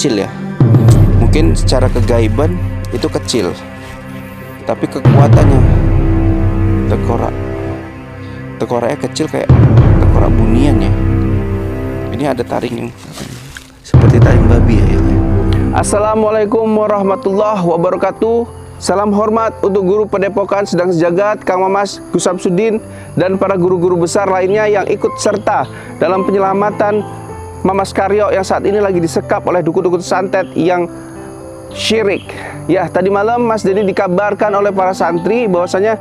kecil ya. Mungkin secara kegaiban itu kecil, tapi kekuatannya tekoraknya kecil kayak tekorak bunian ya. Ini ada taring yang seperti taring babi ya. Assalamualaikum warahmatullahi wabarakatuh. Salam hormat untuk guru Padepokan Sedang Sejagat, Kang Mamas, Gus Samsudin, dan para guru-guru besar lainnya yang ikut serta dalam penyelamatan Mamas Karyo yang saat ini lagi disekap oleh dukun-dukun santet yang syirik. Ya, tadi malam Mas Denny dikabarkan oleh para santri bahwasanya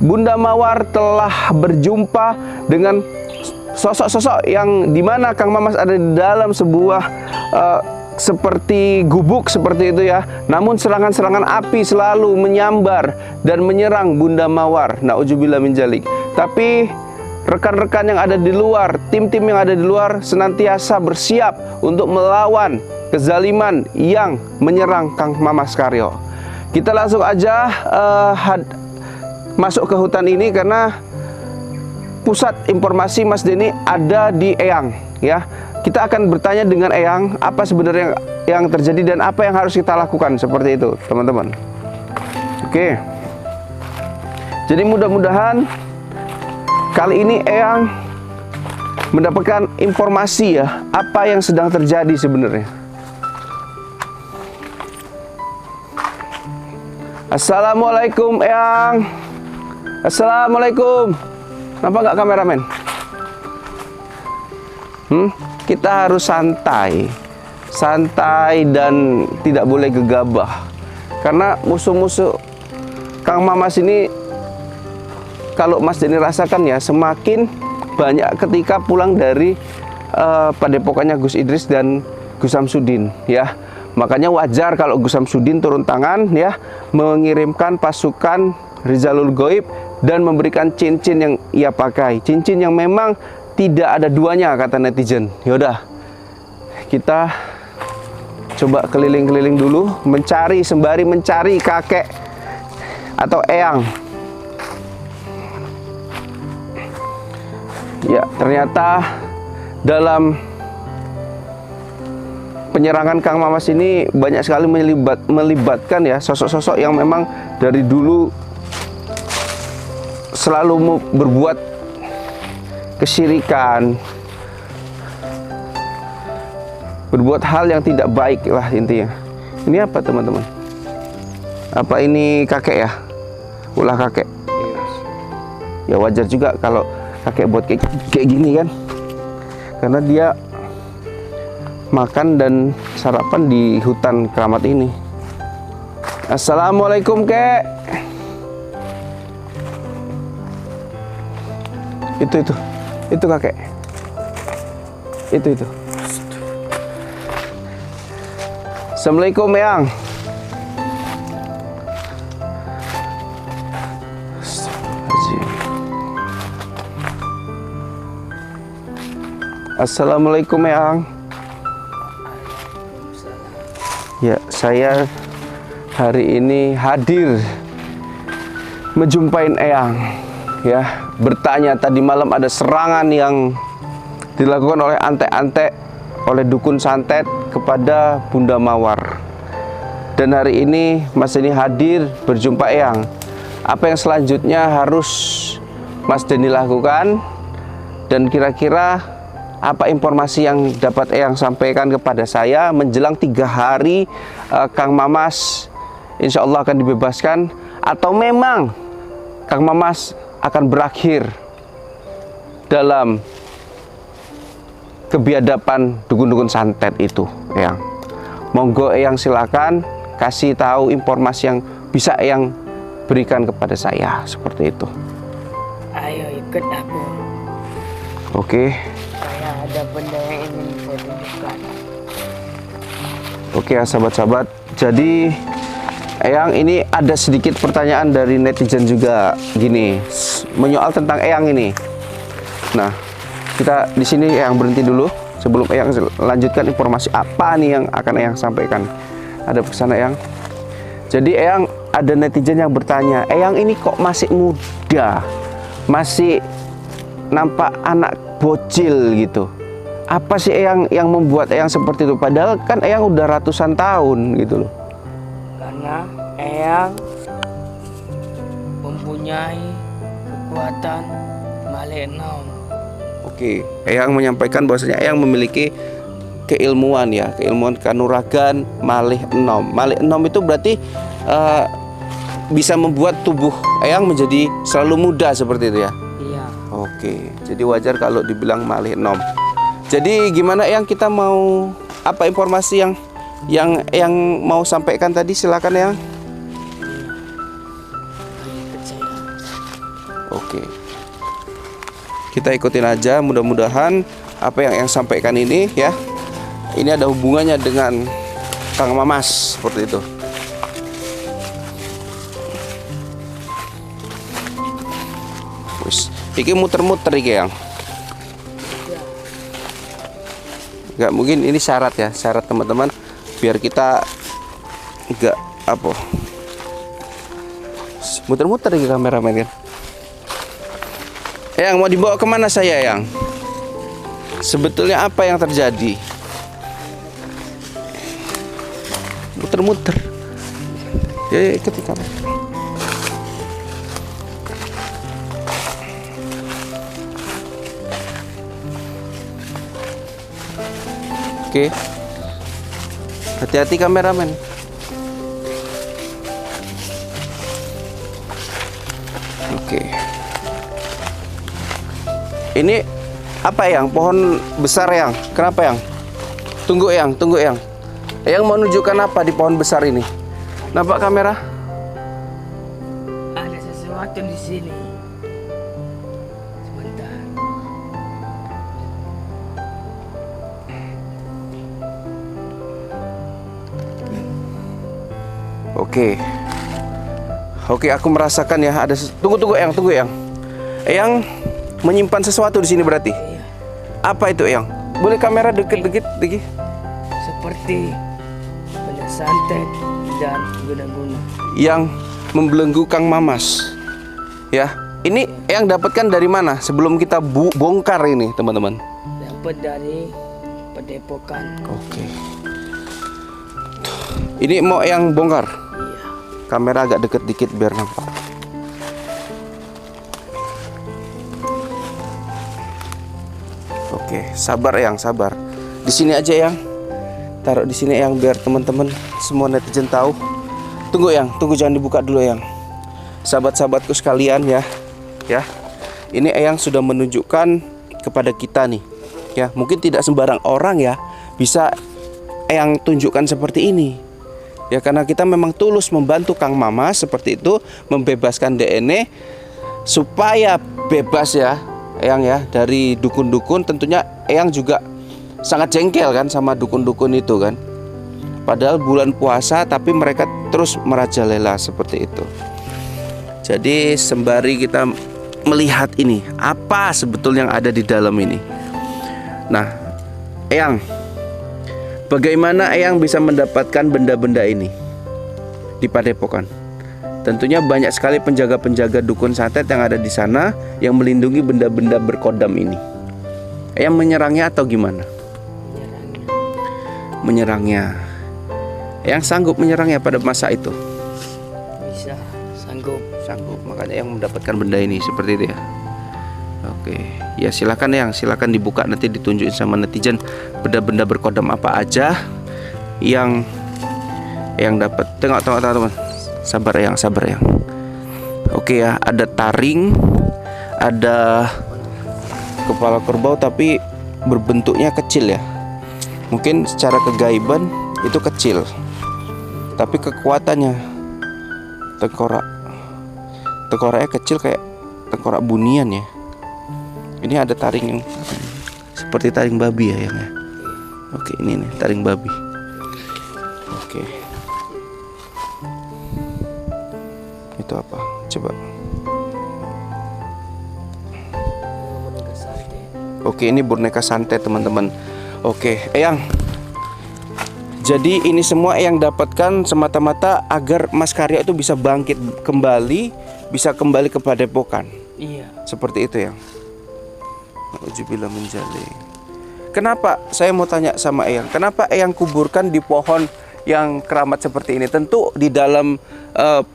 Bunda Mawar telah berjumpa dengan sosok-sosok yang dimana Kang Mamas ada di dalam sebuah seperti gubuk seperti itu ya. Namun serangan-serangan api selalu menyambar dan menyerang Bunda Mawar. Nauzubillah min dzalik. Tapi rekan-rekan yang ada di luar, tim-tim yang ada di luar senantiasa bersiap untuk melawan kezaliman yang menyerang Kang Mamas Karyo. Kita langsung aja masuk ke hutan ini karena pusat informasi Mas Denny ada di Eyang ya. Kita akan bertanya dengan Eyang apa sebenarnya yang terjadi dan apa yang harus kita lakukan, seperti itu teman-teman. Oke. Jadi mudah-mudahan kali ini Eyang mendapatkan informasi ya, apa yang sedang terjadi sebenarnya. Assalamualaikum Eyang. Assalamualaikum. Kenapa nggak kameramen? Kita harus santai dan tidak boleh gegabah. Karena musuh-musuh Kang Mamas ini, kalau Mas Denny rasakan ya, semakin banyak ketika pulang dari padepokannya Gus Idris dan Gus Samsudin ya. Makanya wajar kalau Gus Samsudin turun tangan ya, mengirimkan pasukan Rizalul Ghaib dan memberikan cincin yang ia pakai, cincin yang memang tidak ada duanya kata netizen. Yaudah, kita coba keliling-keliling dulu, sembari mencari kakek atau Eyang. Ya, ternyata dalam penyerangan Kang Mamas ini banyak sekali melibatkan ya sosok-sosok yang memang dari dulu selalu berbuat kesyirikan, berbuat hal yang tidak baik lah intinya. Ini apa teman-teman? Apa ini kakek ya? Ulah kakek. Ya wajar juga kalau kakek buat kayak gini kan, karena dia makan dan sarapan di hutan keramat ini. Assalamualaikum kek. Itu kakek. Itu. Assalamualaikum Eyang. Assalamualaikum Eyang. Ya, saya hari ini hadir menjumpain Eyang ya, bertanya tadi malam ada serangan yang dilakukan oleh antek-antek, oleh dukun santet kepada Bunda Mawar. Dan hari ini Mas Denny hadir berjumpa Eyang. Apa yang selanjutnya harus Mas Denny lakukan, dan kira-kira apa informasi yang dapat Eyang sampaikan kepada saya menjelang 3 hari Kang Mamas insya Allah akan dibebaskan, atau memang Kang Mamas akan berakhir dalam kebiadaban dukun-dukun santet itu. Eyang, monggo Eyang silakan kasih tahu informasi yang bisa Eyang berikan kepada saya, seperti itu. Ayo ikut aku. Oke. Saya ada benda yang ingin saya tunjukkan. Oke ya sahabat-sahabat, jadi Eyang, ini ada sedikit pertanyaan dari netizen juga gini, menyoal tentang Eyang ini. Nah, kita di sini Eyang berhenti dulu sebelum Eyang lanjutkan informasi apa nih yang akan Eyang sampaikan. Ada pesan Eyang. Jadi Eyang, ada netizen yang bertanya, Eyang ini kok masih muda, masih nampak anak bocil gitu. Apa sih yang membuat Eyang seperti itu? Padahal kan Eyang udah ratusan tahun gitu loh. Karena Eyang mempunyai kekuatan Malih Enom. Oke, Eyang menyampaikan bahwasanya Eyang memiliki keilmuan ya, keilmuan kanuragan Malih Enom. Malih Enom itu berarti bisa membuat tubuh Eyang menjadi selalu muda seperti itu ya. Iya. Oke, jadi wajar kalau dibilang Malih Enom. Jadi gimana Eyang, kita mau apa informasi yang mau sampaikan tadi, silakan Eyang. Ikut saya. Oke. Kita ikutin aja, mudah-mudahan apa yang sampaikan ini ya, ini ada hubungannya dengan Kang Mamas seperti itu. Wis, iki muter-muter iki Yang. Nggak mungkin ini syarat ya, syarat teman-teman biar kita nggak apa. Muter-muter iki kameramen kan. Yang mau dibawa kemana saya Yang? Sebetulnya apa yang terjadi? Muter-muter. Ya ikuti kamera. Oke. Hati-hati kameramen. Oke. Ini apa Yang? Pohon besar Yang? Kenapa Yang? Tunggu Yang, tunggu Yang. Yang mau nunjukkan apa di pohon besar ini? Nampak kamera? Ada sesuatu di sini. Sebentar. Oke. Oke, aku merasakan ya ada tunggu Yang, tunggu Yang. Yang menyimpan sesuatu di sini berarti. Iya. Apa itu Yang? Boleh kamera dikit-dikit. Seperti benda santet dan guna-guna. Yang membelenggu Kang Mamas. Ya, ini yang dapatkan dari mana? Sebelum kita bongkar ini, teman-teman. Dapat dari Padepokan. Oke. Ini mau yang bongkar. Iya. Kamera agak deket dikit biar nampak. Oke, sabar Yang, sabar. Di sini aja Yang. Taruh di sini Yang biar teman-teman semua netizen tahu. Tunggu Yang, tunggu jangan dibuka dulu Yang. Sahabat-sahabatku sekalian ya. Ya. Ini Eyang sudah menunjukkan kepada kita nih. Ya, mungkin tidak sembarang orang ya bisa Eyang tunjukkan seperti ini. Ya, karena kita memang tulus membantu Kang Mamas seperti itu, membebaskan DNA supaya bebas ya Eyang ya dari dukun-dukun. Tentunya Eyang juga sangat jengkel kan sama dukun-dukun itu kan. Padahal bulan puasa tapi mereka terus merajalela seperti itu. Jadi sembari kita melihat ini, apa sebetulnya yang ada di dalam ini. Nah, Eyang, bagaimana Eyang bisa mendapatkan benda-benda ini di Padepokan? Tentunya banyak sekali penjaga-penjaga dukun santet yang ada di sana yang melindungi benda-benda berkodam ini. Eyang menyerangnya atau gimana? Menyerangnya. Eyang sanggup menyerangnya pada masa itu? Bisa, sanggup. Sanggup, makanya yang mendapatkan benda ini seperti itu ya. Oke, ya silakan Yang, silakan dibuka nanti ditunjukin sama netizen benda-benda berkodam apa aja yang dapat. Tengok teman-teman. Sabar Yang, sabar Yang. Oke ya, ada taring, ada kepala kerbau tapi berbentuknya kecil ya. Mungkin secara kegaiban itu kecil, tapi kekuatannya tengkoraknya kecil kayak tengkorak bunian ya. Ini ada taring yang seperti taring babi ya Yang ya. Oke, ini nih taring babi. Oke. Itu apa? Coba. Boneka sate. Oke, ini boneka santet teman-teman. Oke, Eyang. Jadi ini semua Eyang dapatkan semata-mata agar Mas Karya itu bisa bangkit kembali, bisa kembali ke Padepokan. Iya. Seperti itu Yang. Auzubillah min dzalik. Kenapa saya mau tanya sama Eyang? Kenapa Eyang kuburkan di pohon yang keramat seperti ini? Tentu di dalam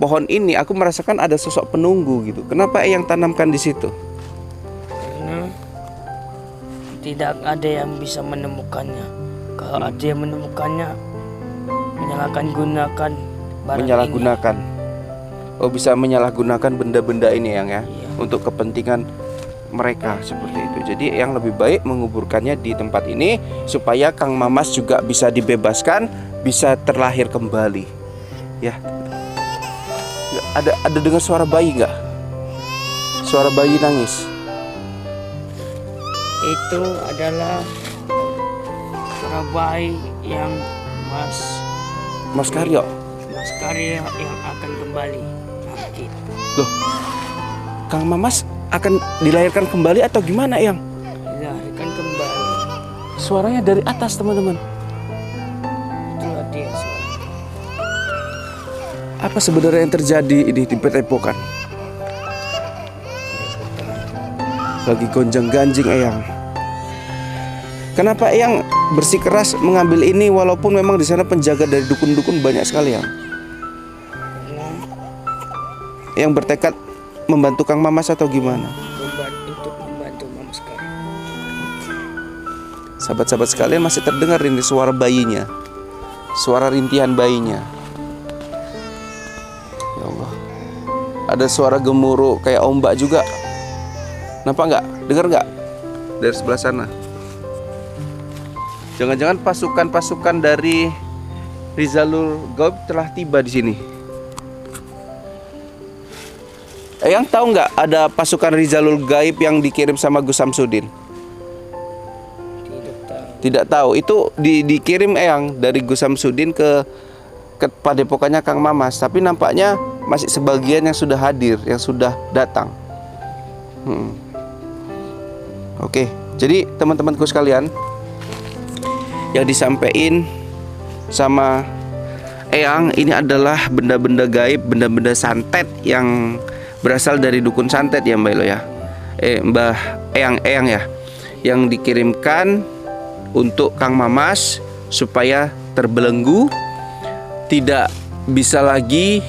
pohon ini aku merasakan ada sosok penunggu gitu. Kenapa Eyang tanamkan di situ? Karena tidak ada yang bisa menemukannya. Kalau ada yang menemukannya, gunakan barang Menyalahgunakan. Oh, bisa menyalahgunakan benda-benda ini Eyang ya, Iya. untuk kepentingan mereka seperti itu. Jadi yang lebih baik menguburkannya di tempat ini supaya Kang Mamas juga bisa dibebaskan, bisa terlahir kembali. Ya. Ada dengar suara bayi nggak? Suara bayi nangis. Itu adalah para bayi yang Mas Karyo. Mas Karya yang akan kembali bangkit. Loh. Kang Mamas akan dilahirkan kembali atau gimana, Yang? Dilahirkan kembali. Suaranya dari atas, teman-teman. Itulah dia suara. Apa sebenarnya yang terjadi ini di Padepokan? Lagi gonjang-ganjing Eyang. Kenapa Eyang bersikeras mengambil ini walaupun memang di sana penjaga dari dukun-dukun banyak sekali, Yang? Karena Yang bertekad membantu Kang Mamas atau gimana? untuk membantu Mama sekarang. Sahabat-sahabat sekalian, masih terdengar ini suara bayinya. Suara rintihan bayinya. Ya Allah. Ada suara gemuruh kayak ombak juga. Nampak nggak? Dengar nggak? Dari sebelah sana. Jangan-jangan pasukan-pasukan dari Rizalul Gaib telah tiba di sini. Yang tahu nggak ada pasukan Rizalul Gaib yang dikirim sama Gus Samsudin? Tidak tahu. Tidak tahu. Itu dikirim Eyang dari Gus Samsudin ke Padepokannya Kang Mamas. Tapi nampaknya masih sebagian yang sudah hadir, yang sudah datang. Oke, jadi teman-temanku sekalian, yang disampaikan sama Eyang ini adalah benda-benda gaib, benda-benda santet yang berasal dari dukun santet ya Mbak Elo ya, Mbah Eyang ya, yang dikirimkan untuk Kang Mamas supaya terbelenggu, tidak bisa lagi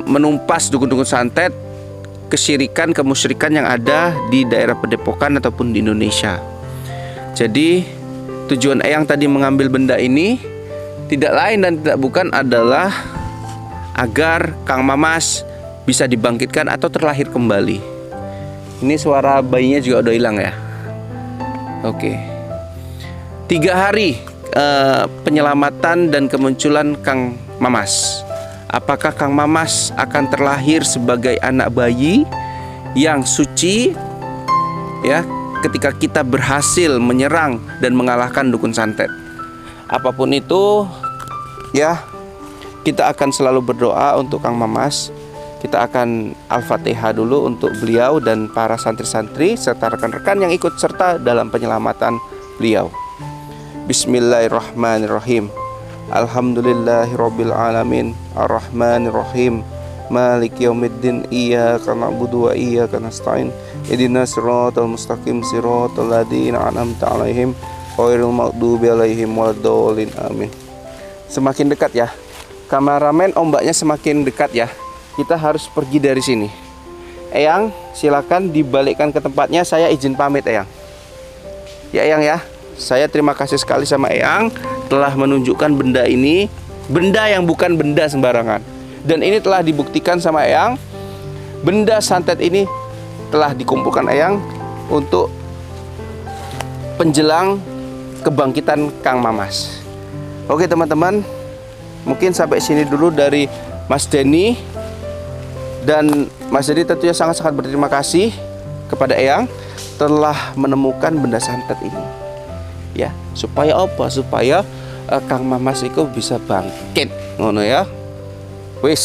menumpas dukun-dukun santet, kesyirikan, kemusyrikan yang ada di daerah Padepokan ataupun di Indonesia. Jadi tujuan Eyang tadi mengambil benda ini tidak lain dan tidak bukan adalah agar Kang Mamas bisa dibangkitkan atau terlahir kembali. Ini suara bayinya juga udah hilang ya. Oke. 3 hari penyelamatan dan kemunculan Kang Mamas. Apakah Kang Mamas akan terlahir sebagai anak bayi yang suci ya, ketika kita berhasil menyerang dan mengalahkan dukun santet? Apapun itu ya, kita akan selalu berdoa untuk Kang Mamas. Kita akan Al-Fatihah dulu untuk beliau dan para santri-santri serta rekan-rekan yang ikut serta dalam penyelamatan beliau. Bismillahirrahmanirrahim. Alhamdulillahirabbil alamin, arrahmanirrahim, maliki yaumiddin, iyyaka na'budu wa iyyaka nasta'in, ihdinas siratal mustaqim, siratal ladzina an'amta 'alaihim ghairil maghdubi 'alaihim waladdallin, amin. Semakin dekat ya. Kameramen, ombaknya semakin dekat ya. Kita harus pergi dari sini. Eyang, silakan dibalikkan ke tempatnya. Saya izin pamit Eyang. Ya Eyang ya. Saya terima kasih sekali sama Eyang telah menunjukkan benda ini, benda yang bukan benda sembarangan. Dan ini telah dibuktikan sama Eyang. Benda santet ini telah dikumpulkan Eyang untuk penjelang kebangkitan Kang Mamas. Oke teman-teman, mungkin sampai sini dulu dari Mas Denny. Dan Mas Denny tentunya sangat-sangat berterima kasih kepada Eyang telah menemukan benda santet ini. Ya, supaya apa? Supaya Kang Mamas itu bisa bangkit, ngono ya. Wis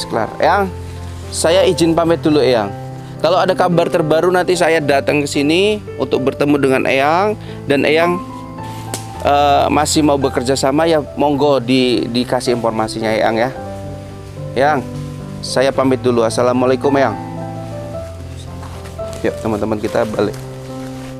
kelar. Eyang, saya izin pamit dulu Eyang. Kalau ada kabar terbaru nanti saya datang ke sini untuk bertemu dengan Eyang, dan Eyang masih mau bekerja sama ya, monggo dikasih informasinya Eyang ya. Eyang, saya pamit dulu. Assalamualaikum Eyang. Yuk teman-teman kita balik.